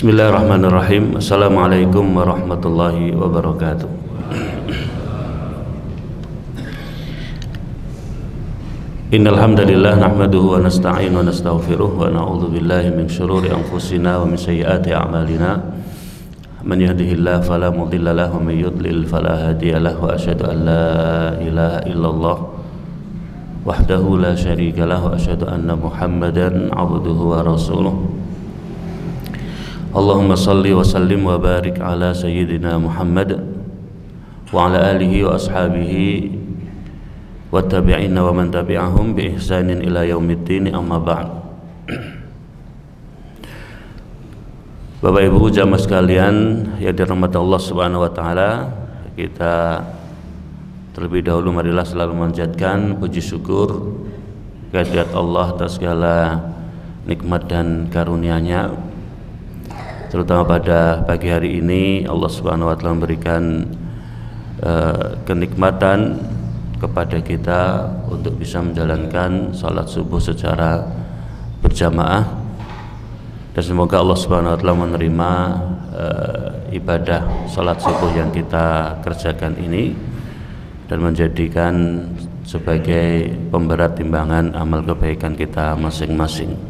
Bismillahirrahmanirrahim. Assalamualaikum warahmatullahi wabarakatuh. Innal hamdalillah nahmaduhu wa nasta'inu wa nastaghfiruh wa na'udzu billahi min shururi anfusina wa min sayyiati a'malina. Man yahdihillahu fala mudilla lahu wa man yudlil fala hadiya lahu wa asyhadu an la ilaha illallah wahdahu la syarika lahu wa asyhadu anna Muhammadan 'abduhu wa rasuluh. Allahumma salli wa sallim wa barik ala sayyidina Muhammad wa ala alihi wa ashabihi wa tabi'ina wa man tabi'ahum bi ihsanin ila yaumiddin, amma ba'd. Bapak Ibu jamaah sekalian yang dirahmati Allah Subhanahu wa taala, kita terlebih dahulu marilah selalu memanjatkan puji syukur kehadirat Allah atas segala nikmat dan karunia-Nya. Terutama pada pagi hari ini Allah Subhanahu wa taala memberikan kenikmatan kepada kita untuk bisa menjalankan salat subuh secara berjamaah, dan semoga Allah Subhanahu wa taala menerima ibadah salat subuh yang kita kerjakan ini dan menjadikan sebagai pemberat timbangan amal kebaikan kita masing-masing.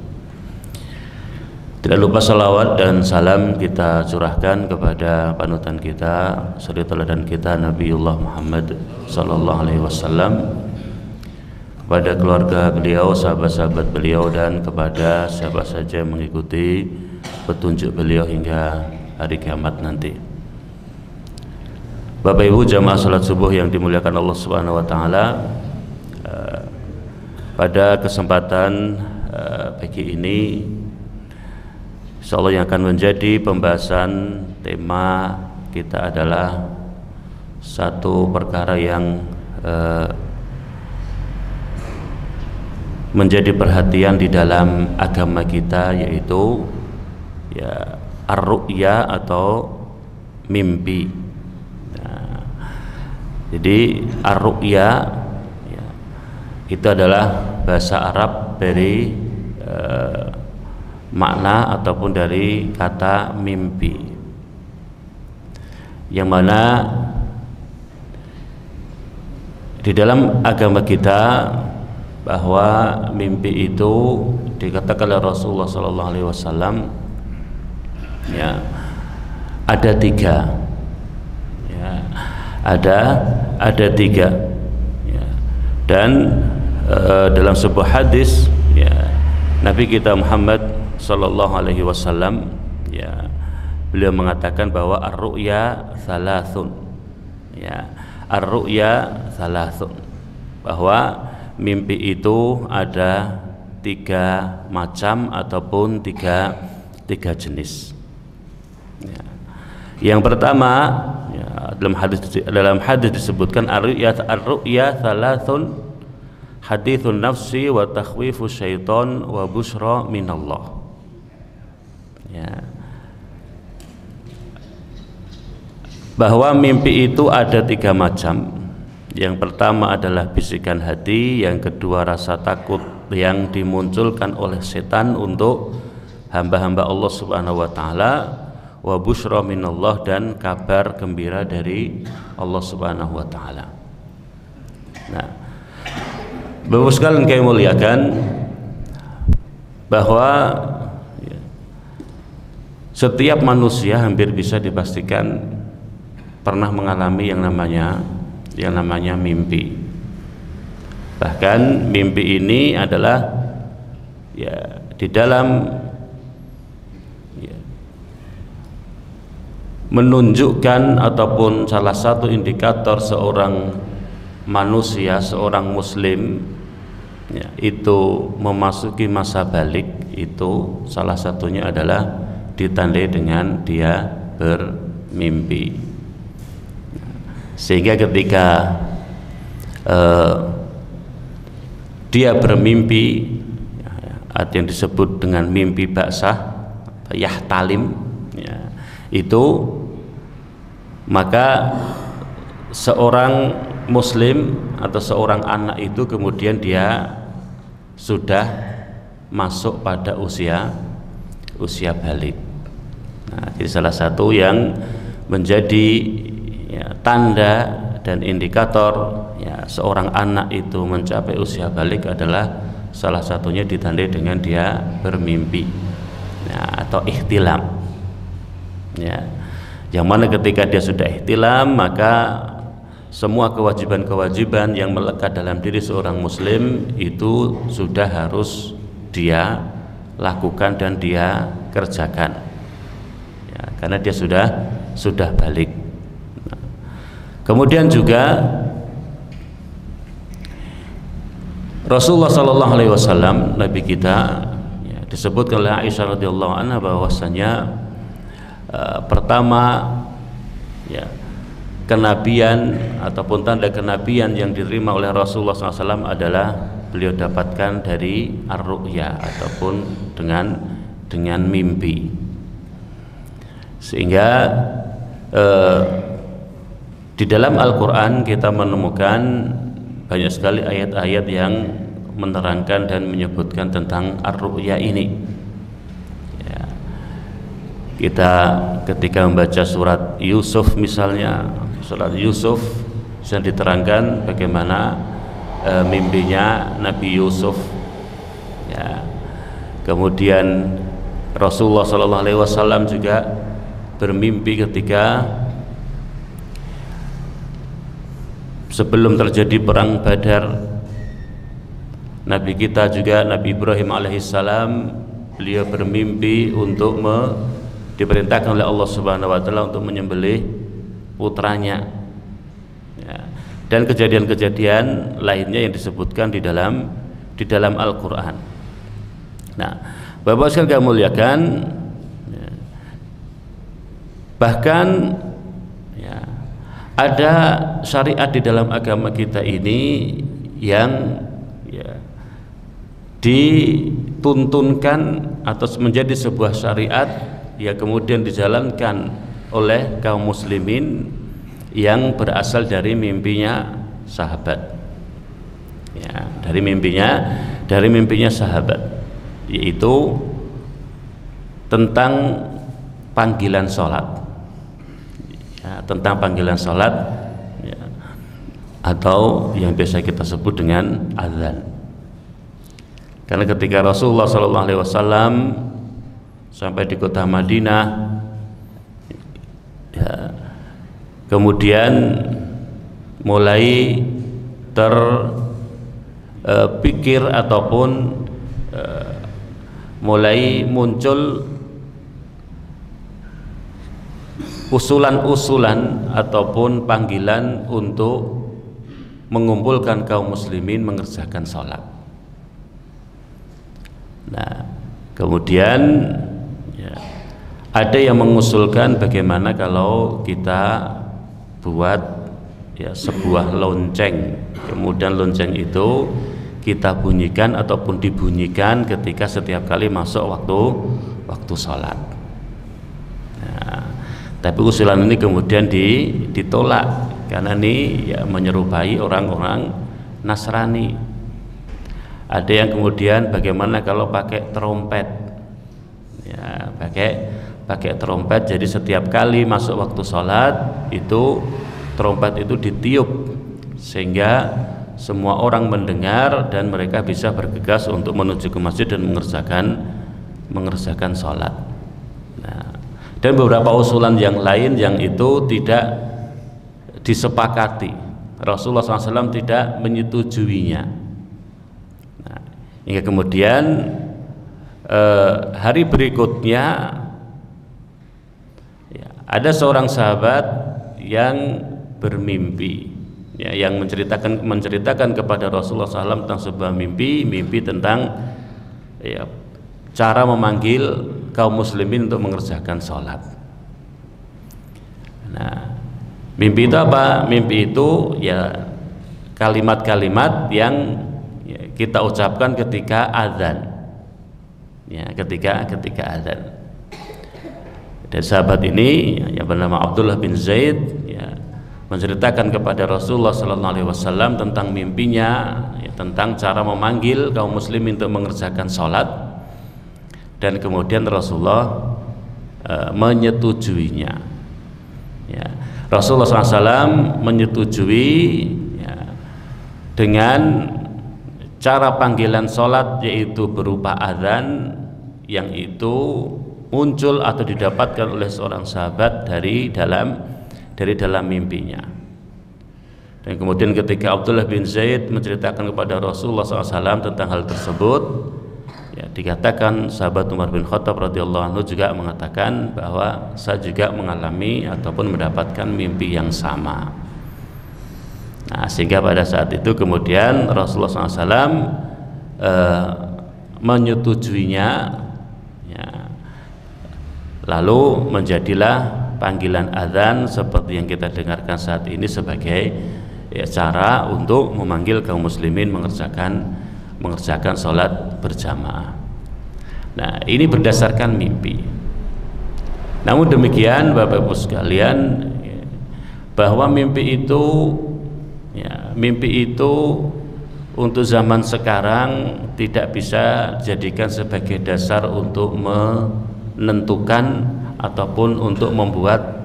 Tidak lupa salawat dan salam kita curahkan kepada panutan kita, suri teladan kita Nabiullah Muhammad sallallahu alaihi wasallam, kepada keluarga beliau, sahabat-sahabat beliau, dan kepada siapa saja yang mengikuti petunjuk beliau hingga hari kiamat nanti. Bapak Ibu jamaah salat subuh yang dimuliakan Allah Subhanahu wa taala, pada kesempatan pagi ini insyaallah yang akan menjadi pembahasan tema kita adalah satu perkara yang menjadi perhatian di dalam agama kita, yaitu ya ar-ru'ya atau mimpi. Nah, jadi ar-ru'ya ya, itu adalah bahasa Arab dari makna ataupun dari kata mimpi, yang mana di dalam agama kita bahwa mimpi itu dikatakan oleh Rasulullah sallallahu alaihi wasallam ya ada tiga, ya ada tiga ya. Dan dalam sebuah hadis ya Nabi kita Muhammad sallallahu alaihi wasallam ya beliau mengatakan bahwa ar-ru'ya thalathun, ya ar-ru'ya thalathun, bahwa mimpi itu ada tiga macam ataupun tiga jenis ya. Yang pertama ya, dalam hadis disebutkan ar-ru'ya thalathun, hadithun nafsi wa takhwifu syaiton wa busyra minallah. Ya. Bahwa mimpi itu ada tiga macam. Yang pertama adalah bisikan hati, yang kedua rasa takut yang dimunculkan oleh setan untuk hamba-hamba Allah Subhanahu wa taala, wa busyra minallah, dan kabar gembira dari Allah Subhanahu wa taala. Nah, Bapak sekalian kami muliakan, bahwa setiap manusia hampir bisa dipastikan pernah mengalami yang namanya mimpi. Bahkan mimpi ini adalah ya di dalam ya, menunjukkan ataupun salah satu indikator seorang manusia, seorang muslim ya, itu memasuki masa balik, itu salah satunya adalah ditandai dengan dia bermimpi. Sehingga ketika dia bermimpi, ada yang disebut dengan mimpi baksah, yahtalim ya, itu maka seorang muslim atau seorang anak itu kemudian dia sudah masuk pada usia balik. Nah, jadi salah satu yang menjadi tanda dan indikator seorang anak itu mencapai usia balik adalah salah satunya ditandai dengan dia bermimpi atau ihtilam. Yang mana ketika dia sudah ihtilam, maka semua kewajiban-kewajiban yang melekat dalam diri seorang muslim itu sudah harus dia lakukan dan dia kerjakan, karena dia sudah balik. Kemudian juga Rasulullah Sallallahu Alaihi Wasallam, Nabi kita, disebutkan oleh Aisyah radhiyallahu anha bahwasanya pertama kenabian ataupun tanda kenabian yang diterima oleh Rasulullah SAW adalah beliau dapatkan dari ar-ru'ya ataupun dengan mimpi. Sehingga di dalam Al-Quran kita menemukan banyak sekali ayat-ayat yang menerangkan dan menyebutkan tentang ar-ru'ya ini. Kita ketika membaca surat Yusuf misalnya, surat Yusuf bisa diterangkan bagaimana mimpinya Nabi Yusuf. Kemudian Rasulullah SAW juga bermimpi ketika sebelum terjadi perang Badar. Nabi kita juga, Nabi Ibrahim alaihissalam, beliau bermimpi untuk diperintahkan oleh Allah Subhanahu wa taala untuk menyembelih putranya. Dan kejadian-kejadian lainnya yang disebutkan di dalam Al-Qur'an. Nah, Bapak sekalian muliakan, bahkan ada syariat di dalam agama kita ini yang dituntunkan atau menjadi sebuah syariat yang kemudian dijalankan oleh kaum muslimin yang berasal dari mimpinya sahabat. Dari mimpinya sahabat, yaitu tentang panggilan sholat, tentang panggilan sholat atau yang biasa kita sebut dengan azan. Karena ketika Rasulullah SAW sampai di kota Madinah, kemudian mulai terpikir ataupun mulai muncul usulan-usulan ataupun panggilan untuk mengumpulkan kaum muslimin mengerjakan sholat. Nah, kemudian ada yang mengusulkan bagaimana kalau kita buat sebuah lonceng, kemudian lonceng itu kita bunyikan ataupun dibunyikan ketika setiap kali masuk waktu sholat. Nah, tapi usulan ini kemudian ditolak karena ini menyerupai orang-orang Nasrani. Ada yang kemudian bagaimana kalau pakai trompet, pakai trompet, jadi setiap kali masuk waktu sholat itu trompet itu ditiup sehingga semua orang mendengar dan mereka bisa bergegas untuk menuju ke masjid dan mengerjakan sholat. Nah, dan beberapa usulan yang lain yang itu tidak disepakati, Rasulullah SAW tidak menyetujuinya. Nah, hingga kemudian hari berikutnya ada seorang sahabat yang bermimpi, yang menceritakan kepada Rasulullah SAW tentang sebuah mimpi tentang cara memanggil kaum muslimin untuk mengerjakan sholat. Nah, mimpi itu apa? Mimpi itu kalimat-kalimat yang kita ucapkan ketika azan, ketika azan. Dan sahabat ini yang bernama Abdullah bin Zaid menceritakan kepada Rasulullah SAW tentang mimpinya, tentang cara memanggil kaum muslimin untuk mengerjakan sholat. Dan kemudian Rasulullah menyetujuinya. Ya. Rasulullah SAW menyetujui ya, dengan cara panggilan sholat, yaitu berupa azan, yang itu muncul atau didapatkan oleh seorang sahabat dari dalam mimpinya. Dan kemudian ketika Abdullah bin Zaid menceritakan kepada Rasulullah SAW tentang hal tersebut, ya, dikatakan sahabat Umar bin Khattab radhiyallahu anhu juga mengatakan bahwa saya juga mengalami ataupun mendapatkan mimpi yang sama. Nah, sehingga pada saat itu kemudian Rasulullah SAW menyetujuinya, ya, lalu menjadilah panggilan azan seperti yang kita dengarkan saat ini sebagai ya, cara untuk memanggil kaum muslimin mengerjakan sholat berjamaah. Nah, ini berdasarkan mimpi. Namun demikian Bapak Ibu sekalian, ya, bahwa mimpi itu untuk zaman sekarang tidak bisa dijadikan sebagai dasar untuk menentukan ataupun untuk membuat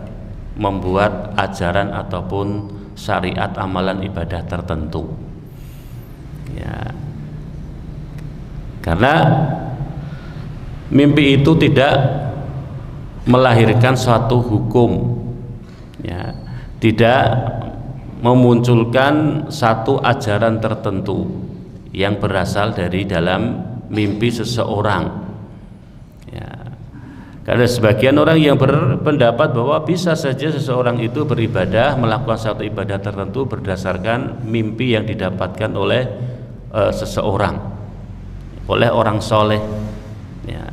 ajaran ataupun syariat amalan ibadah tertentu. Ya. Karena mimpi itu tidak melahirkan suatu hukum, ya, tidak memunculkan satu ajaran tertentu yang berasal dari dalam mimpi seseorang. Ya. Karena sebagian orang yang berpendapat bahwa bisa saja seseorang itu beribadah, melakukan satu ibadah tertentu berdasarkan mimpi yang didapatkan oleh seseorang, oleh orang soleh, ya,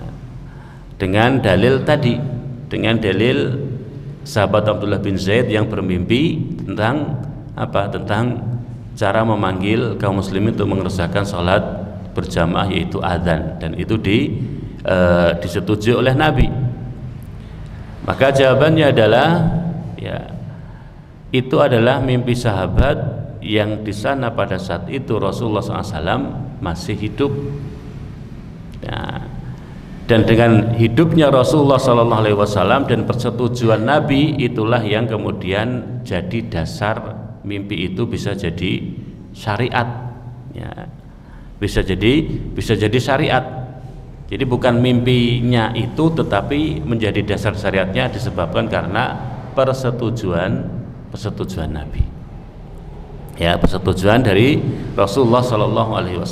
dengan dalil tadi, dengan dalil sahabat Abdullah bin Zaid yang bermimpi tentang apa? Tentang cara memanggil kaum muslimin untuk mengerjakan sholat berjamaah, yaitu adzan, dan itu disetujui oleh Nabi. Maka jawabannya adalah ya, itu adalah mimpi sahabat yang di sana pada saat itu Rasulullah SAW masih hidup. Ya. Dan dengan hidupnya Rasulullah SAW dan persetujuan Nabi, itulah yang kemudian jadi dasar mimpi itu bisa jadi syariat, ya, bisa jadi syariat. Jadi bukan mimpinya itu, tetapi menjadi dasar syariatnya disebabkan karena persetujuan Nabi, ya, persetujuan dari Rasulullah SAW.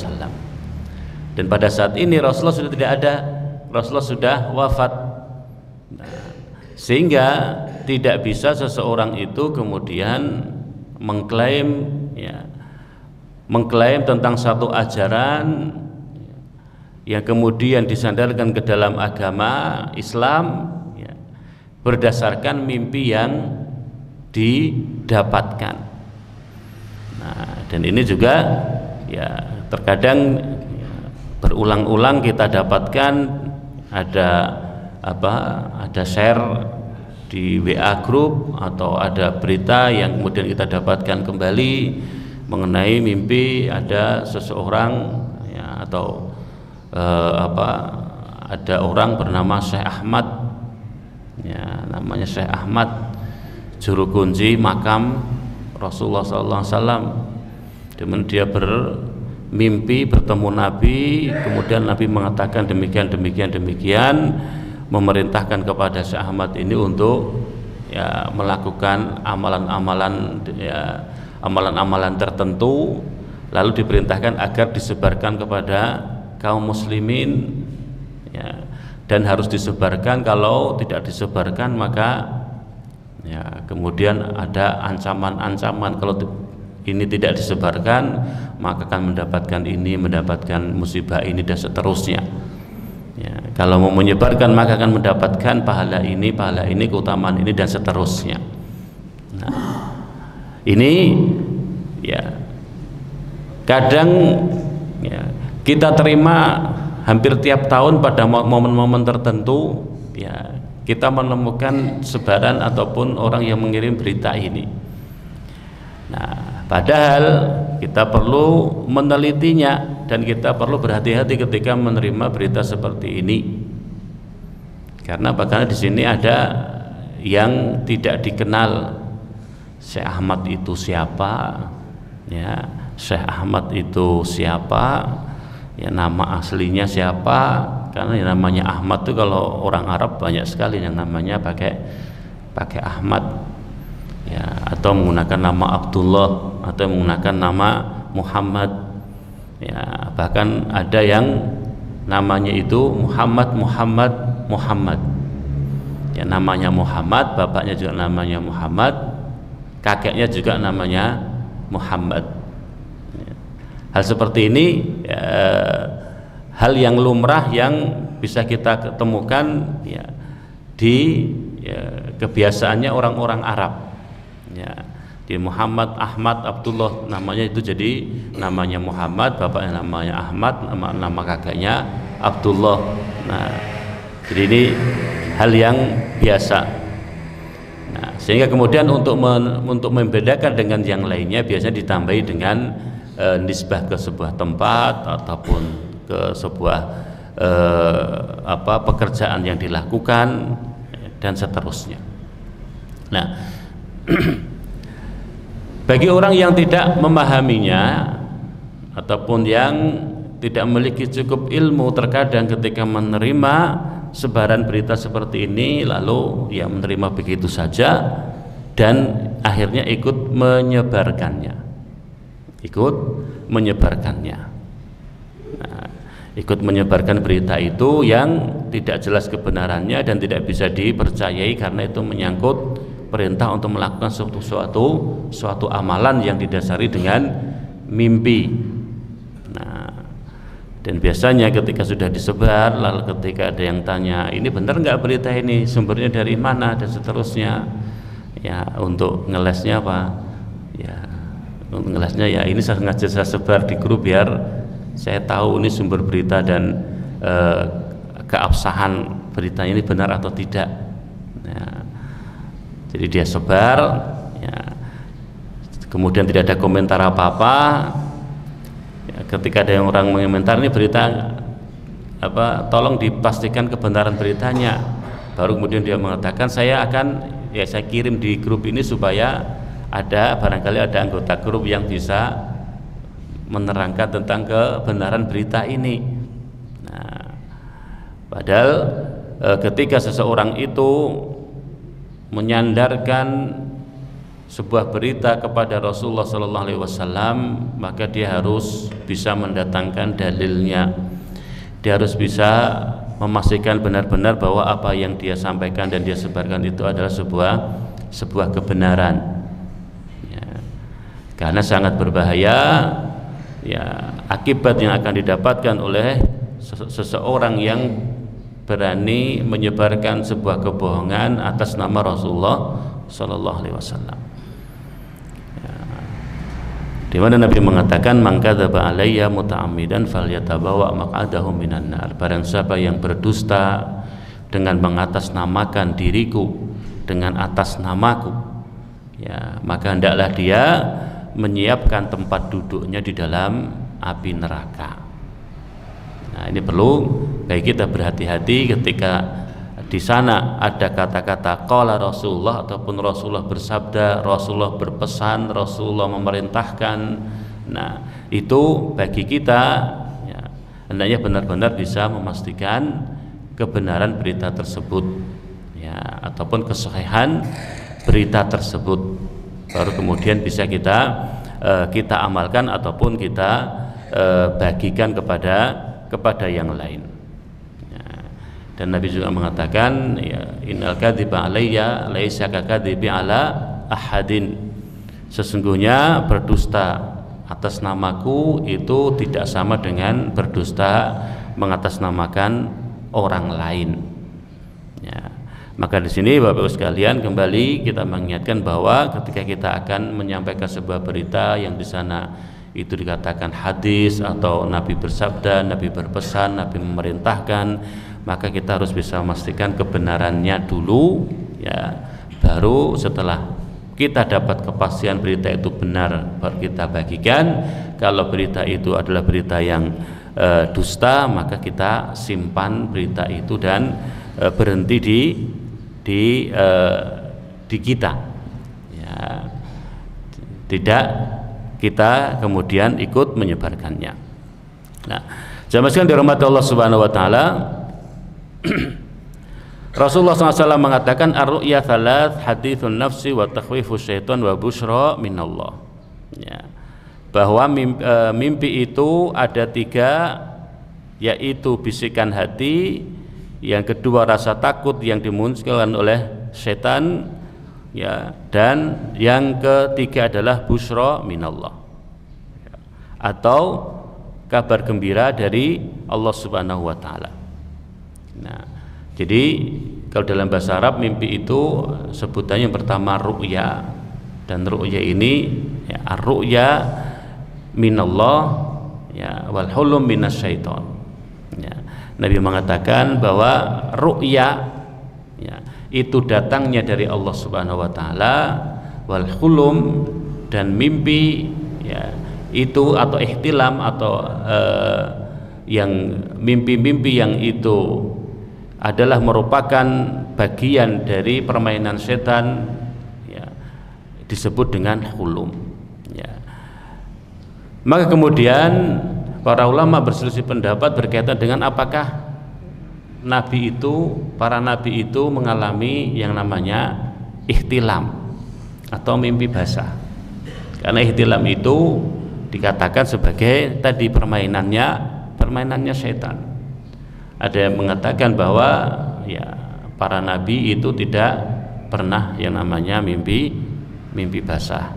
Dan pada saat ini Rasulullah sudah tidak ada, Rasulullah sudah wafat. Nah, sehingga tidak bisa seseorang itu kemudian mengklaim tentang satu ajaran yang kemudian disandarkan ke dalam agama Islam, ya, berdasarkan mimpi yang didapatkan. Nah, dan ini juga ya terkadang ya, berulang-ulang kita dapatkan ada share di WA group atau ada berita yang kemudian kita dapatkan kembali mengenai mimpi ada seseorang, ya, atau ada orang bernama Syekh Ahmad, ya, namanya Syekh Ahmad, juru kunci makam Rasulullah SAW. Dia bermimpi bertemu Nabi, kemudian Nabi mengatakan demikian, memerintahkan kepada Syekh Ahmad ini untuk ya melakukan amalan-amalan, ya, amalan-amalan tertentu, lalu diperintahkan agar disebarkan kepada kaum muslimin, ya, dan harus disebarkan. Kalau tidak disebarkan maka ya kemudian ada ancaman-ancaman, kalau ini tidak disebarkan maka akan mendapatkan ini, mendapatkan musibah ini, dan seterusnya. Ya, kalau mau menyebarkan maka akan mendapatkan pahala ini, keutamaan ini, dan seterusnya. Nah, ini ya kadang ya kita terima hampir tiap tahun pada momen-momen tertentu, ya, kita menemukan sebaran ataupun orang yang mengirim berita ini. Nah, padahal kita perlu menelitinya dan kita perlu berhati-hati ketika menerima berita seperti ini. Karena karena di sini ada yang tidak dikenal. Syekh Ahmad itu siapa? Ya, Syekh Ahmad itu siapa? Ya, nama aslinya siapa? Karena yang namanya Ahmad itu kalau orang Arab banyak sekali yang namanya pakai Ahmad. Ya, atau menggunakan nama Abdullah atau menggunakan nama Muhammad. Ya, bahkan ada yang namanya itu Muhammad. Ya, namanya Muhammad, bapaknya juga namanya Muhammad, kakeknya juga namanya Muhammad. Ya. Hal seperti ini hal yang lumrah yang bisa kita ketemukan ya, di kebiasaannya orang-orang Arab. Ya, di Muhammad, Ahmad, Abdullah namanya itu jadi namanya Muhammad, bapaknya namanya Ahmad, nama kakeknya Abdullah. Nah, jadi ini hal yang biasa. Nah, sehingga kemudian untuk membedakan dengan yang lainnya biasanya ditambahi dengan nisbah ke sebuah tempat ataupun ke sebuah pekerjaan yang dilakukan dan seterusnya. Nah, bagi orang yang tidak memahaminya ataupun yang tidak memiliki cukup ilmu, terkadang ketika menerima sebaran berita seperti ini lalu dia menerima begitu saja dan akhirnya ikut menyebarkannya. Nah, ikut menyebarkan berita itu yang tidak jelas kebenarannya dan tidak bisa dipercayai karena itu menyangkut perintah untuk melakukan suatu amalan yang didasari dengan mimpi. Nah, dan biasanya ketika sudah disebar, lalu ketika ada yang tanya, ini benar nggak berita ini, sumbernya dari mana dan seterusnya, ya untuk ngelesnya apa? Ya, untuk ngelesnya ya ini sengaja saya sebar di grup biar saya tahu ini sumber berita dan keabsahan beritanya ini benar atau tidak. Ya, jadi dia sebar, ya, kemudian tidak ada komentar apa-apa. Ketika ada yang orang mengomentar ini berita apa, tolong dipastikan kebenaran beritanya. Baru kemudian dia mengatakan saya kirim di grup ini supaya barangkali ada anggota grup yang bisa menerangkan tentang kebenaran berita ini. Nah, padahal ketika seseorang itu menyandarkan sebuah berita kepada Rasulullah SAW, maka dia harus bisa mendatangkan dalilnya. Dia harus bisa memastikan benar-benar bahwa apa yang dia sampaikan dan dia sebarkan itu adalah sebuah kebenaran. Ya, karena sangat berbahaya ya akibat yang akan didapatkan oleh seseorang yang berani menyebarkan sebuah kebohongan atas nama Rasulullah SAW. Di mana Nabi mengatakan man kadzaba alayya muta'ammidan falyatabawa maq'adahu minan nar. Barang siapa yang berdusta dengan mengatasnamakan diriku dengan atas namaku, ya, maka hendaklah dia menyiapkan tempat duduknya di dalam api neraka. Nah, ini perlu bagi kita berhati-hati ketika di sana ada kata-kata qala Rasulullah ataupun Rasulullah bersabda, Rasulullah berpesan, Rasulullah memerintahkan. Nah, itu bagi kita ya, hendaknya benar-benar bisa memastikan kebenaran berita tersebut ya, ataupun kesahihan berita tersebut, baru kemudian bisa kita amalkan ataupun kita bagikan kepada yang lain. Dan Nabi juga mengatakan ya, innal kadziba alayya laisa kadzibi ala ahadin. Sesungguhnya berdusta atas namaku itu tidak sama dengan berdusta mengatasnamakan orang lain. Ya. Maka di sini Bapak Ibu sekalian kembali kita mengingatkan bahwa ketika kita akan menyampaikan sebuah berita yang di sana itu dikatakan hadis atau Nabi bersabda, Nabi berpesan, Nabi memerintahkan, maka kita harus bisa memastikan kebenarannya dulu ya, baru setelah kita dapat kepastian berita itu benar baru kita bagikan. Kalau berita itu adalah berita yang dusta, maka kita simpan berita itu dan berhenti di kita, ya, tidak kita kemudian ikut menyebarkannya. Nah, jamaah sekalian dirahmati Allah Subhanahu wa taala, Rasulullah SAW mengatakan ar-ru'ya thalath, hadithun nafsi wa takhwifu syaitan wa busyra minallah, ya, bahwa mimpi itu ada 3, yaitu bisikan hati, yang kedua rasa takut yang dimunculkan oleh setan, ya, dan yang ketiga adalah busyra minallah, ya, atau kabar gembira dari Allah Subhanahu wa taala. Nah, jadi kalau dalam bahasa Arab mimpi itu sebutannya yang pertama ru'ya, dan ru'ya ini, ya, ar-ru'ya minallah, ya, wal hulum minasyaiton, ya. Nabi mengatakan bahwa ru'ya, ya, itu datangnya dari Allah Subhanahu wa taala, wal hulum, dan mimpi, ya, itu atau ihtilam atau yang mimpi-mimpi yang itu adalah merupakan bagian dari permainan setan, ya, disebut dengan hulum, ya. Maka kemudian para ulama berselisih pendapat berkaitan dengan apakah para nabi itu mengalami yang namanya ihtilam atau mimpi basah. Karena ihtilam itu dikatakan sebagai tadi permainannya setan. Ada yang mengatakan bahwa, ya, para nabi itu tidak pernah yang namanya mimpi basah,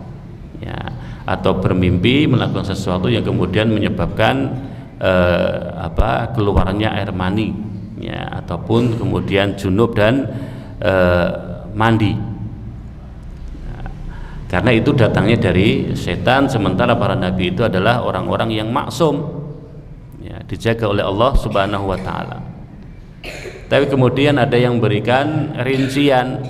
ya, atau bermimpi melakukan sesuatu yang kemudian menyebabkan keluarnya air mani, ya, ataupun kemudian junub dan mandi. Nah, karena itu datangnya dari setan, sementara para nabi itu adalah orang-orang yang maksum, ya, dijaga oleh Allah Subhanahu wa taala. Tapi kemudian ada yang memberikan rincian,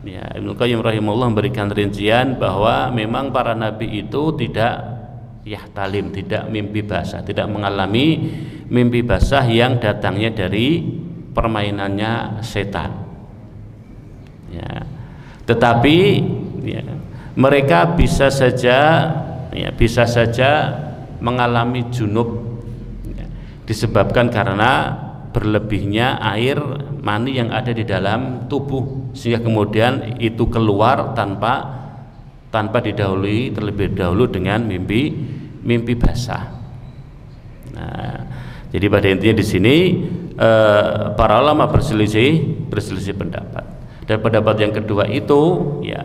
ya, Ibnu Qayyim rahimahullah memberikan rincian bahwa memang para nabi itu tidak yahtalim, tidak mimpi basah, tidak mengalami mimpi basah yang datangnya dari permainannya setan, ya. Tetapi, ya, mereka bisa saja mengalami junub, ya, disebabkan karena berlebihnya air mani yang ada di dalam tubuh, sehingga kemudian itu keluar tanpa didahului terlebih dahulu dengan mimpi basah. Nah, jadi pada intinya di sini para ulama berselisih pendapat. Dan pendapat yang kedua itu, ya,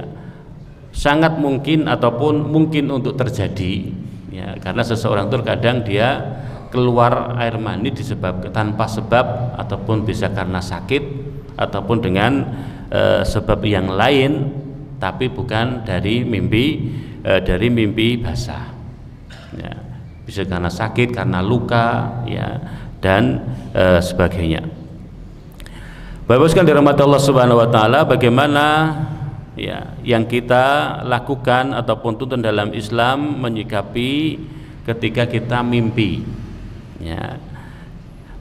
sangat mungkin ataupun mungkin untuk terjadi, ya, karena seseorang terkadang dia keluar air mani disebabkan tanpa sebab, ataupun bisa karena sakit, ataupun dengan sebab yang lain, tapi bukan dari mimpi basah, ya. Bisa karena sakit, karena luka, ya, dan sebagainya. Bapak sekalian dirahmati Allah Subhanahu wa taala, bagaimana, ya, yang kita lakukan ataupun tuntunan dalam Islam menyikapi ketika kita mimpi, ya.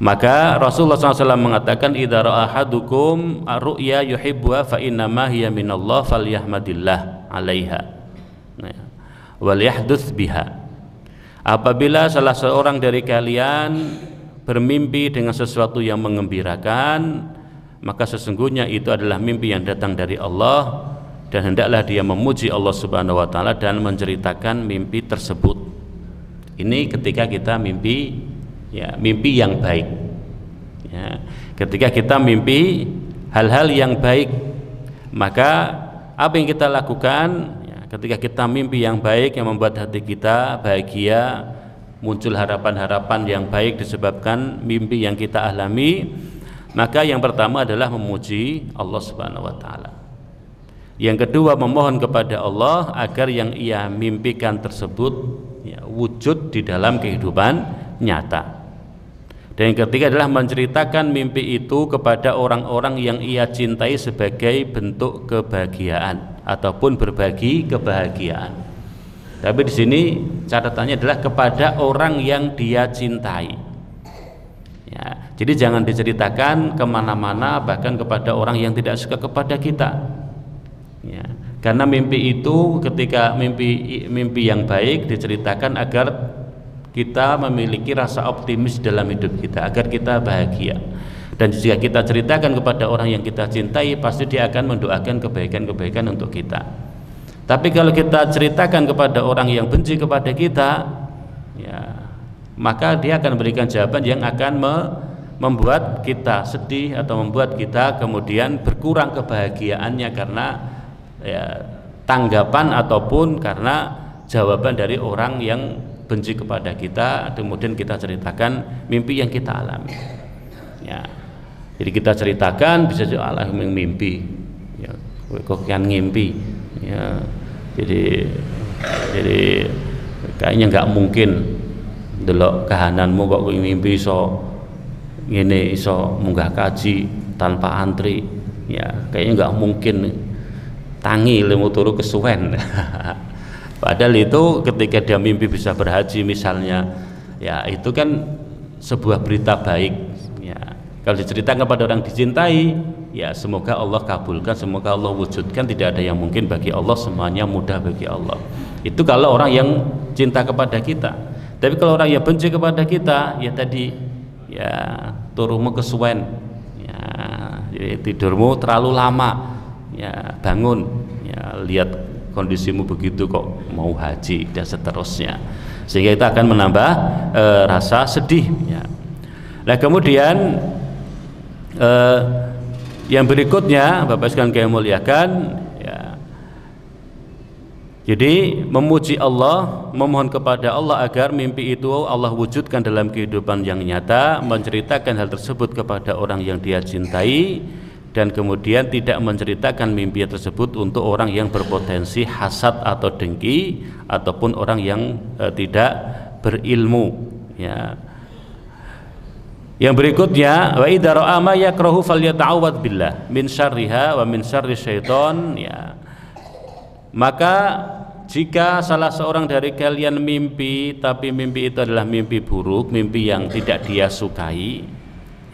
Maka Rasulullah SAW mengatakan idza ra'a ahadukum ar-ru'ya yuhibbuha fa innama hiya minallah falyahmadillah 'alaiha, wal yahduts biha. Apabila salah seorang dari kalian bermimpi dengan sesuatu yang menggembirakan, maka sesungguhnya itu adalah mimpi yang datang dari Allah, dan hendaklah dia memuji Allah Subhanahu wa taala dan menceritakan mimpi tersebut. Ini ketika kita mimpi, ya, mimpi yang baik, ya. Ketika kita mimpi hal-hal yang baik, maka apa yang kita lakukan, ya, ketika kita mimpi yang baik yang membuat hati kita bahagia, muncul harapan-harapan yang baik disebabkan mimpi yang kita alami, maka yang pertama adalah memuji Allah Subhanahu wa taala. Yang kedua, memohon kepada Allah agar yang ia mimpikan tersebut, ya, wujud di dalam kehidupan nyata. Dan yang ketiga adalah menceritakan mimpi itu kepada orang-orang yang ia cintai sebagai bentuk kebahagiaan ataupun berbagi kebahagiaan. Tapi di sini catatannya adalah kepada orang yang dia cintai, ya. Jadi jangan diceritakan kemana-mana, bahkan kepada orang yang tidak suka kepada kita, ya. Karena mimpi itu, ketika mimpi yang baik diceritakan agar kita memiliki rasa optimis dalam hidup kita, agar kita bahagia. Dan jika kita ceritakan kepada orang yang kita cintai, pasti dia akan mendoakan kebaikan-kebaikan untuk kita. Tapi kalau kita ceritakan kepada orang yang benci kepada kita, ya, maka dia akan memberikan jawaban yang akan membuat kita sedih atau membuat kita kemudian berkurang kebahagiaannya karena, ya, tanggapan ataupun karena jawaban dari orang yang benci kepada kita. Kemudian kita ceritakan mimpi yang kita alami, ya. Jadi kita ceritakan, bisa Allah yang mimpi, ya, kok kan ngimpi, ya. Jadi kayaknya nggak mungkin delok kahananmu kok mimpi iso ngene, iso munggah kaji tanpa antri, ya kayaknya nggak mungkin, tangi lemu turu kesuwen. Padahal itu ketika dia mimpi bisa berhaji misalnya, ya itu kan sebuah berita baik, ya. Kalau diceritakan kepada orang dicintai, ya semoga Allah kabulkan, semoga Allah wujudkan. Tidak ada yang mungkin bagi Allah, semuanya mudah bagi Allah. Itu kalau orang yang cinta kepada kita. Tapi kalau orang yang benci kepada kita, ya tadi, ya turumu kesuwen, ya jadi tidurmu terlalu lama, ya bangun, ya lihat kondisimu begitu kok mau haji dan seterusnya, sehingga itu akan menambah rasa sedih, ya. Nah kemudian yang berikutnya, Bapak sekalian kami muliakan, ya, jadi memuji Allah, memohon kepada Allah agar mimpi itu Allah wujudkan dalam kehidupan yang nyata, menceritakan hal tersebut kepada orang yang dia cintai, dan kemudian tidak menceritakan mimpi tersebut untuk orang yang berpotensi hasad atau dengki ataupun orang yang tidak berilmu, ya. Yang berikutnya, wa idza ra'a ma yakrahu falyata'awwadz billah min syarriha wa min syarri syaiton, ya. Maka jika salah seorang dari kalian mimpi, tapi mimpi itu adalah mimpi buruk, mimpi yang tidak dia sukai,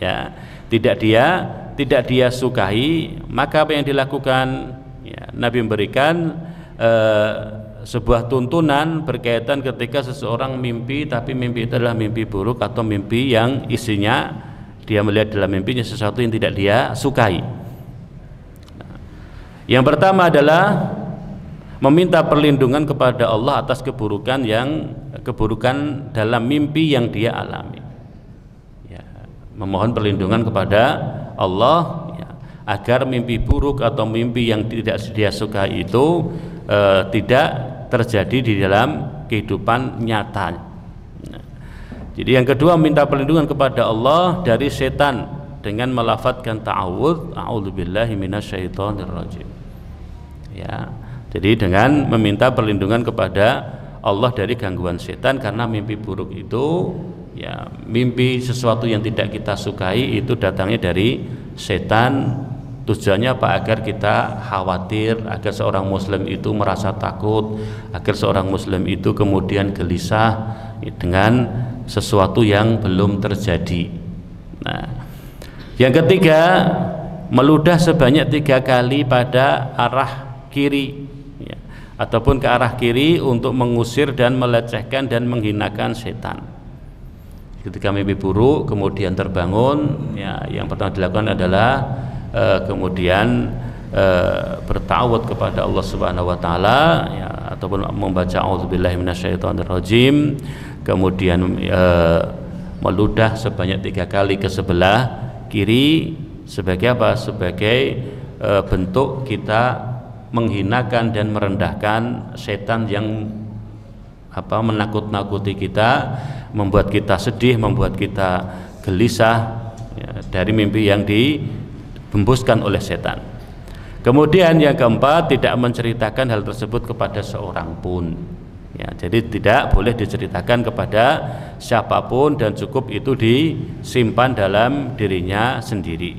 ya, tidak dia sukai, maka apa yang dilakukan, ya, Nabi memberikan sebuah tuntunan berkaitan ketika seseorang mimpi tapi mimpi itu adalah mimpi buruk atau mimpi yang isinya dia melihat dalam mimpinya sesuatu yang tidak dia sukai. Yang pertama adalah meminta perlindungan kepada Allah atas keburukan dalam mimpi yang dia alami, ya, memohon perlindungan kepada Allah, ya, agar mimpi buruk atau mimpi yang tidak dia sukai itu tidak terjadi di dalam kehidupan nyata. Nah, jadi yang kedua, minta perlindungan kepada Allah dari setan dengan melafadzkan ta'awudz, a'udzubillahi minasyaitonirrajim, ya. Jadi dengan meminta perlindungan kepada Allah dari gangguan setan, karena mimpi buruk itu, ya, mimpi sesuatu yang tidak kita sukai itu datangnya dari setan. Tujuannya apa? Agar kita khawatir, agar seorang muslim itu merasa takut, agar seorang muslim itu kemudian gelisah dengan sesuatu yang belum terjadi. Nah, yang ketiga, meludah sebanyak 3 kali pada arah kiri, ya, ataupun ke arah kiri untuk mengusir dan melecehkan dan menghinakan setan. Ketika mimpi buruk kemudian terbangun, ya, yang pertama dilakukan adalah kemudian bertawud kepada Allah Subhanahu wa taala, ya, ataupun membaca auzubillahi minasyaitonirrajim, kemudian meludah sebanyak 3 kali ke sebelah kiri. Sebagai apa? Sebagai bentuk kita menghinakan dan merendahkan setan yang menakut-nakuti kita, membuat kita sedih, membuat kita gelisah, ya, dari mimpi yang dihembuskan oleh setan. Kemudian yang keempat, tidak menceritakan hal tersebut kepada seorang pun, ya, jadi tidak boleh diceritakan kepada siapapun dan cukup itu disimpan dalam dirinya sendiri,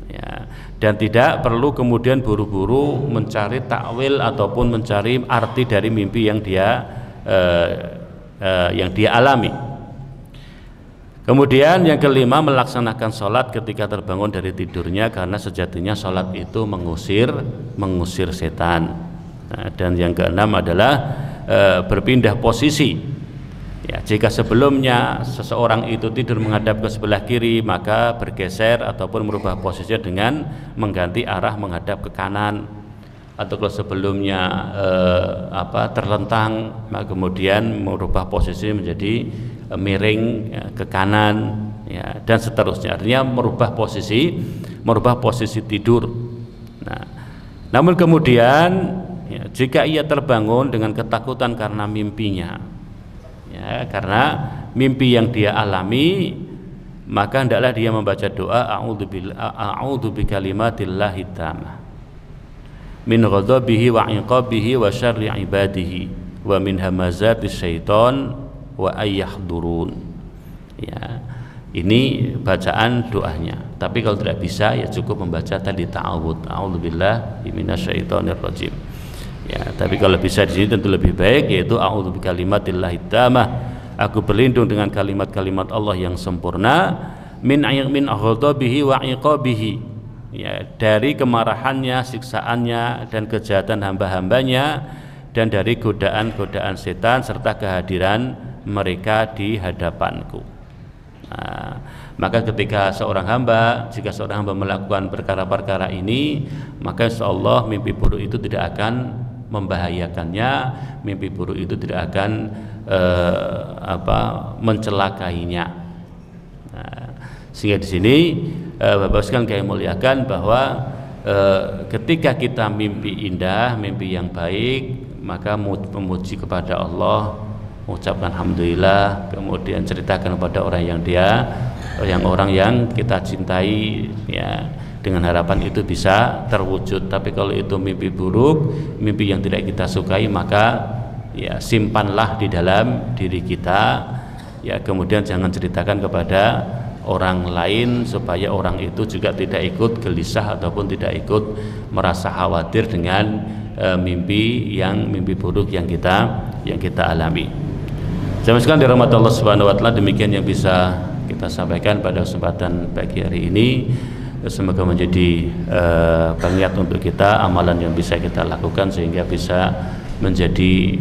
ya. Dan tidak perlu kemudian buru-buru mencari takwil ataupun mencari arti dari mimpi yang dia alami. Kemudian yang kelima, melaksanakan sholat ketika terbangun dari tidurnya, karena sejatinya sholat itu mengusir setan. Nah, dan yang keenam adalah berpindah posisi. Ya, jika sebelumnya seseorang itu tidur menghadap ke sebelah kiri, maka bergeser ataupun merubah posisinya dengan mengganti arah menghadap ke kanan. Atau kalau sebelumnya terlentang, maka kemudian merubah posisi menjadi miring ke kanan, ya, dan seterusnya. Artinya merubah posisi tidur. Nah, namun kemudian ya, jika ia terbangun dengan ketakutan karena mimpinya, ya, karena mimpi yang dia alami, maka hendaklah dia membaca doa a'udzu bikalimatillahi tammah min ghadabihi wa iqabihi wa syarri ibadihi wa min hamazatis syaiton wa ayyahdurun. Ya, ini bacaan doanya. Tapi kalau tidak bisa, ya cukup membaca tadi ta'awudz, a'udzubillahi minasyaitonir rajim. Ya, tapi kalau bisa di sini tentu lebih baik, yaitu a'udzu bikalimatillahi tammah, aku berlindung dengan kalimat-kalimat Allah yang sempurna, min ghadabihi wa iqabihi, ya, dari kemarahannya, siksaannya, dan kejahatan hamba-hambanya, dan dari godaan-godaan setan serta kehadiran mereka di hadapanku. Nah, maka ketika jika seorang hamba melakukan perkara-perkara ini, maka insyaallah mimpi buruk itu tidak akan membahayakannya, mimpi buruk itu tidak akan mencelakainya. Nah, sehingga di sini Bapak sekalian kami muliakan bahwa ketika kita mimpi indah, mimpi yang baik, maka memuji kepada Allah, mengucapkan alhamdulillah, kemudian ceritakan kepada orang yang kita cintai, ya, dengan harapan itu bisa terwujud. Tapi kalau itu mimpi buruk, mimpi yang tidak kita sukai, maka ya simpanlah di dalam diri kita, ya, kemudian jangan ceritakan kepada orang lain supaya orang itu juga tidak ikut gelisah ataupun tidak ikut merasa khawatir dengan mimpi buruk yang kita alami. Jamaah sekalian dirahmati Allah Subhanahu wa taala, demikian yang bisa kita sampaikan pada kesempatan pagi hari ini. Semoga menjadi pengingat untuk kita, amalan yang bisa kita lakukan sehingga bisa menjadi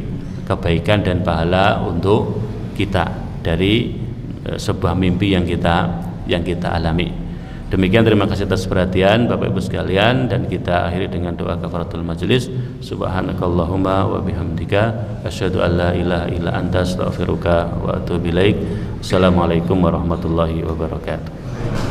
kebaikan dan pahala untuk kita dari sebuah mimpi yang kita alami. Demikian, terima kasih atas perhatian Bapak Ibu sekalian, dan kita akhiri dengan doa kafaratul majelis. Subhanakallahumma wa bihamdika asyhadu an la ilaha illa anta astaghfiruka wa atubu ilaik. Assalamualaikum warahmatullahi wabarakatuh.